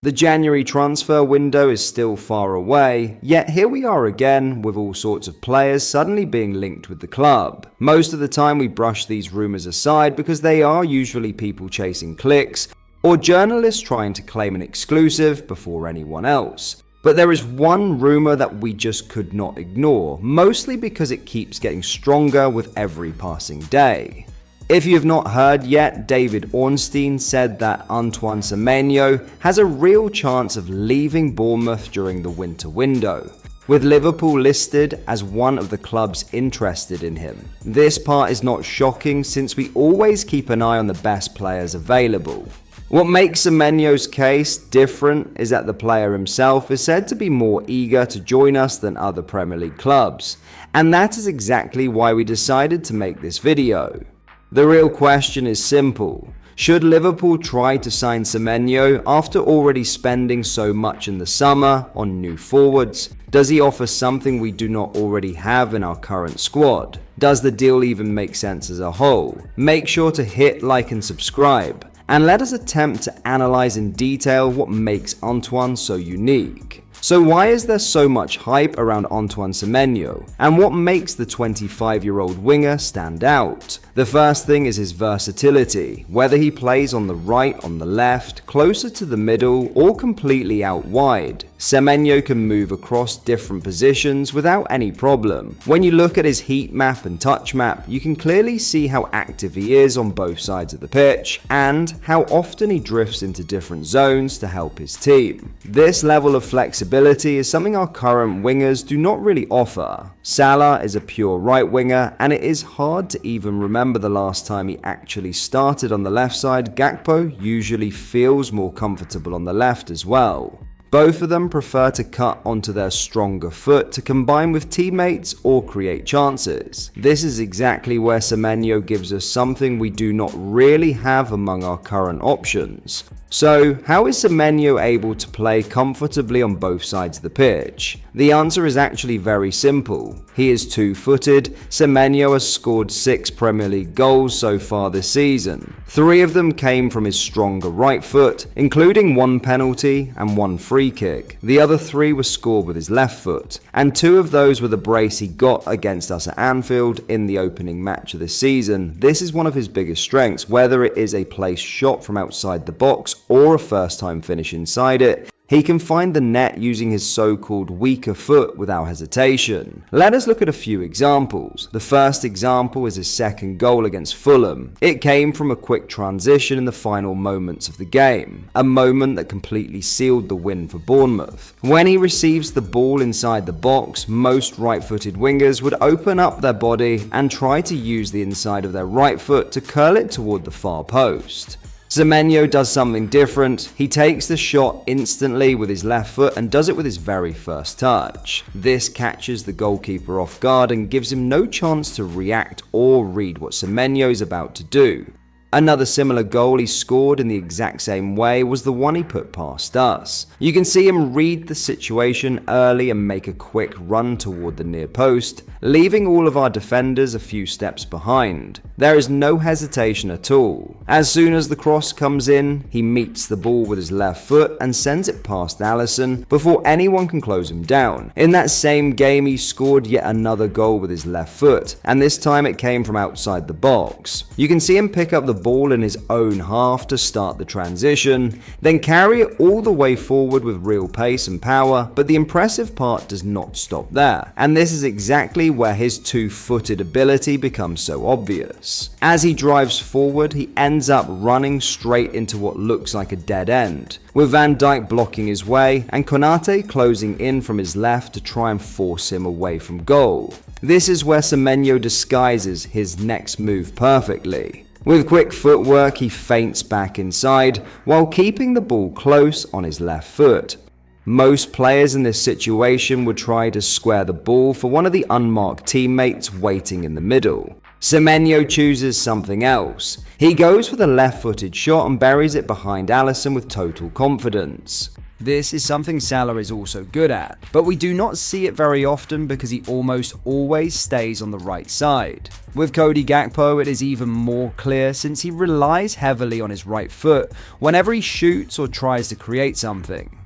The January transfer window is still far away, yet here we are again with all sorts of players suddenly being linked with the club. Most of the time we brush these rumours aside because they are usually people chasing clicks or journalists trying to claim an exclusive before anyone else. But there is one rumour that we just could not ignore, mostly because it keeps getting stronger with every passing day. If you have not heard yet, David Ornstein said that Antoine Semenyo has a real chance of leaving Bournemouth during the winter window, with Liverpool listed as one of the clubs interested in him. This part is not shocking since we always keep an eye on the best players available. What makes Semenyo's case different is that the player himself is said to be more eager to join us than other Premier League clubs, and that is exactly why we decided to make this video. The real question is simple. Should Liverpool try to sign Semenyo after already spending so much in the summer on new forwards? Does he offer something we do not already have in our current squad? Does the deal even make sense as a whole? Make sure to hit like and subscribe, and let us attempt to analyze in detail what makes Antoine so unique. So why is there so much hype around Antoine Semenyo, and what makes the 25-year-old winger stand out? The first thing is his versatility, whether he plays on the right, on the left, closer to the middle, or completely out wide. Semenyo can move across different positions without any problem. When you look at his heat map and touch map, you can clearly see how active he is on both sides of the pitch, and how often he drifts into different zones to help his team. This level of flexibility is something our current wingers do not really offer. Salah is a pure right winger, and it is hard to even remember the last time he actually started on the left side. Gakpo usually feels more comfortable on the left as well. Both of them prefer to cut onto their stronger foot to combine with teammates or create chances. This is exactly where Semenyo gives us something we do not really have among our current options. So, how is Semenyo able to play comfortably on both sides of the pitch? The answer is actually very simple. He is two-footed. Semenyo has scored 6 Premier League goals so far this season. 3 of them came from his stronger right foot, including 1 penalty and 1 free kick. The other 3 were scored with his left foot, and 2 of those were the brace he got against us at Anfield in the opening match of the season. This is one of his biggest strengths, whether it is a placed shot from outside the box or a first-time finish inside it. He can find the net using his so-called weaker foot without hesitation. Let us look at a few examples. The first example is his second goal against Fulham. It came from a quick transition in the final moments of the game, a moment that completely sealed the win for Bournemouth. When he receives the ball inside the box, most right-footed wingers would open up their body and try to use the inside of their right foot to curl it toward the far post. Semenyo does something different. He takes the shot instantly with his left foot and does it with his very first touch. This catches the goalkeeper off guard and gives him no chance to react or read what Semenyo is about to do. Another similar goal he scored in the exact same way was the one he put past us. You can see him read the situation early and make a quick run toward the near post, leaving all of our defenders a few steps behind. There is no hesitation at all. As soon as the cross comes in, he meets the ball with his left foot and sends it past Alisson before anyone can close him down. In that same game, he scored yet another goal with his left foot, and this time it came from outside the box. You can see him pick up the ball in his own half to start the transition, then carry it all the way forward with real pace and power, but the impressive part does not stop there, and this is exactly where his two-footed ability becomes so obvious. As he drives forward, he ends up running straight into what looks like a dead end, with Van Dijk blocking his way and Konate closing in from his left to try and force him away from goal. This is where Semenyo disguises his next move perfectly. With quick footwork, he feints back inside while keeping the ball close on his left foot. Most players in this situation would try to square the ball for one of the unmarked teammates waiting in the middle. Semenyo chooses something else. He goes for the left-footed shot and buries it behind Alisson with total confidence. This is something Salah is also good at, but we do not see it very often because he almost always stays on the right side. With Cody Gakpo, it is even more clear since he relies heavily on his right foot whenever he shoots or tries to create something.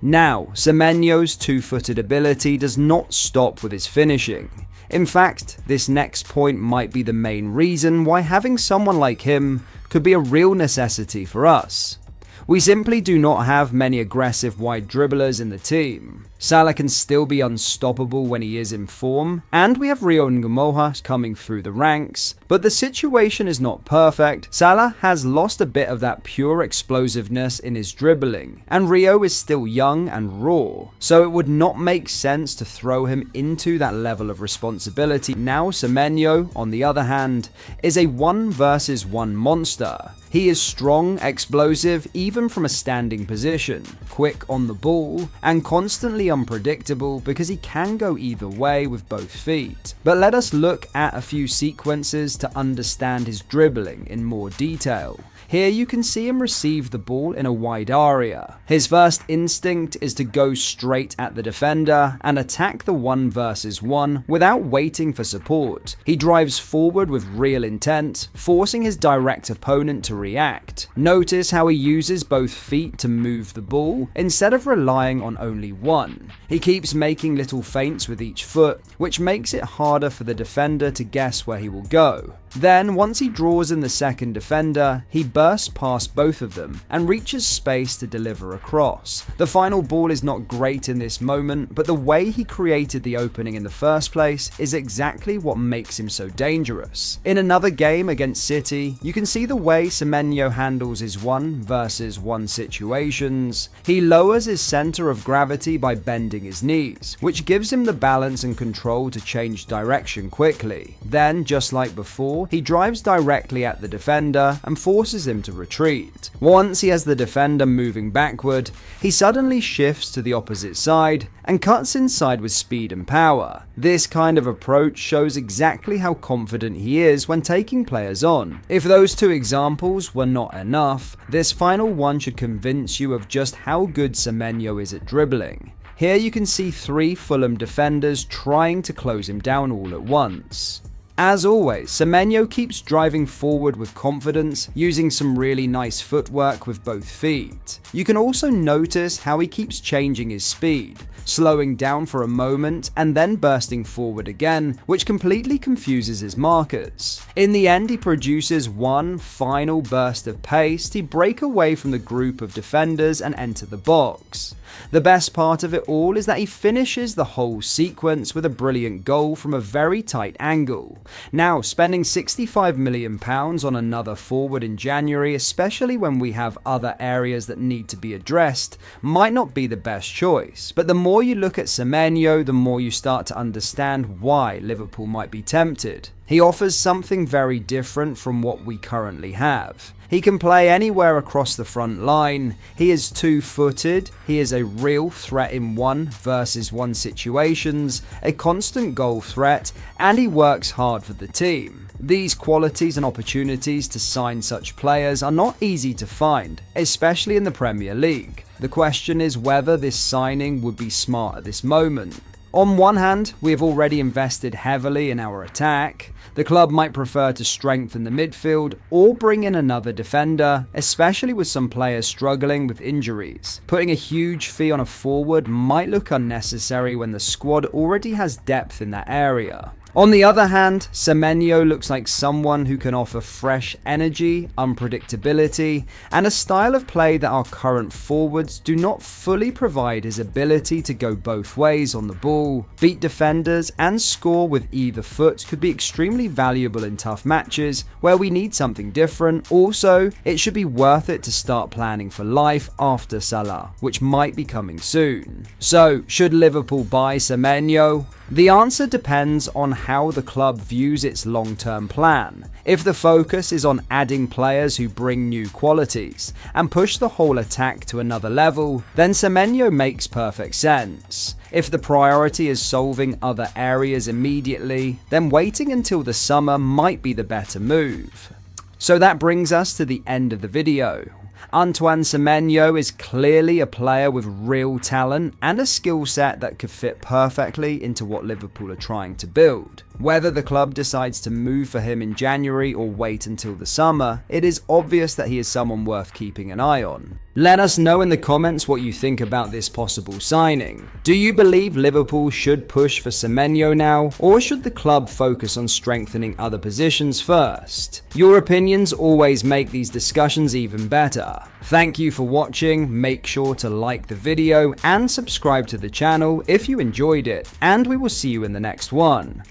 Now, Semenyo's two-footed ability does not stop with his finishing. In fact, this next point might be the main reason why having someone like him could be a real necessity for us. We simply do not have many aggressive wide dribblers in the team. Salah can still be unstoppable when he is in form, and we have Rio Ngumoha coming through the ranks, but the situation is not perfect. Salah has lost a bit of that pure explosiveness in his dribbling, and Rio is still young and raw, so it would not make sense to throw him into that level of responsibility. Now Semenyo, on the other hand, is a 1-versus-1 monster. He is strong, explosive, even from a standing position, quick on the ball, and constantly unpredictable because he can go either way with both feet. But let us look at a few sequences to understand his dribbling in more detail. Here you can see him receive the ball in a wide area. His first instinct is to go straight at the defender and attack the 1-versus-1 without waiting for support. He drives forward with real intent, forcing his direct opponent to react. Notice how he uses both feet to move the ball instead of relying on only one. He keeps making little feints with each foot, which makes it harder for the defender to guess where he will go. Then, once he draws in the second defender, he bursts past both of them and reaches space to deliver a cross. The final ball is not great in this moment, but the way he created the opening in the first place is exactly what makes him so dangerous. In another game against City, you can see the way Semenyo handles his 1-versus-1 situations. He lowers his center of gravity by bending his knees, which gives him the balance and control to change direction quickly. Then, just like before, he drives directly at the defender and forces him to retreat. Once he has the defender moving backward, he suddenly shifts to the opposite side and cuts inside with speed and power. This kind of approach shows exactly how confident he is when taking players on. If those two examples were not enough, this final one should convince you of just how good Semenyo is at dribbling. Here you can see 3 Fulham defenders trying to close him down all at once. As always, Semenyo keeps driving forward with confidence, using some really nice footwork with both feet. You can also notice how he keeps changing his speed, slowing down for a moment and then bursting forward again, which completely confuses his markers. In the end, he produces one final burst of pace to break away from the group of defenders and enter the box. The best part of it all is that he finishes the whole sequence with a brilliant goal from a very tight angle. Now, spending £65 million on another forward in January, especially when we have other areas that need to be addressed, might not be the best choice. But the more you look at Semenyo, the more you start to understand why Liverpool might be tempted. He offers something very different from what we currently have. He can play anywhere across the front line, he is two-footed, he is a real threat in 1-versus-1 situations, a constant goal threat, and he works hard for the team. These qualities and opportunities to sign such players are not easy to find, especially in the Premier League. The question is whether this signing would be smart at this moment. On one hand, we have already invested heavily in our attack. The club might prefer to strengthen the midfield or bring in another defender, especially with some players struggling with injuries. Putting a huge fee on a forward might look unnecessary when the squad already has depth in that area. On the other hand, Semenyo looks like someone who can offer fresh energy, unpredictability, and a style of play that our current forwards do not fully provide. His ability to go both ways on the ball, beat defenders, and score with either foot could be extremely valuable in tough matches where we need something different. Also, it should be worth it to start planning for life after Salah, which might be coming soon. So, should Liverpool buy Semenyo? The answer depends on how the club views its long-term plan. If the focus is on adding players who bring new qualities and push the whole attack to another level, then Semenyo makes perfect sense. If the priority is solving other areas immediately, then waiting until the summer might be the better move. So that brings us to the end of the video. Antoine Semenyo is clearly a player with real talent and a skill set that could fit perfectly into what Liverpool are trying to build. Whether the club decides to move for him in January or wait until the summer, it is obvious that he is someone worth keeping an eye on. Let us know in the comments what you think about this possible signing. Do you believe Liverpool should push for Semenyo now, or should the club focus on strengthening other positions first? Your opinions always make these discussions even better. Thank you for watching, make sure to like the video and subscribe to the channel if you enjoyed it, and we will see you in the next one.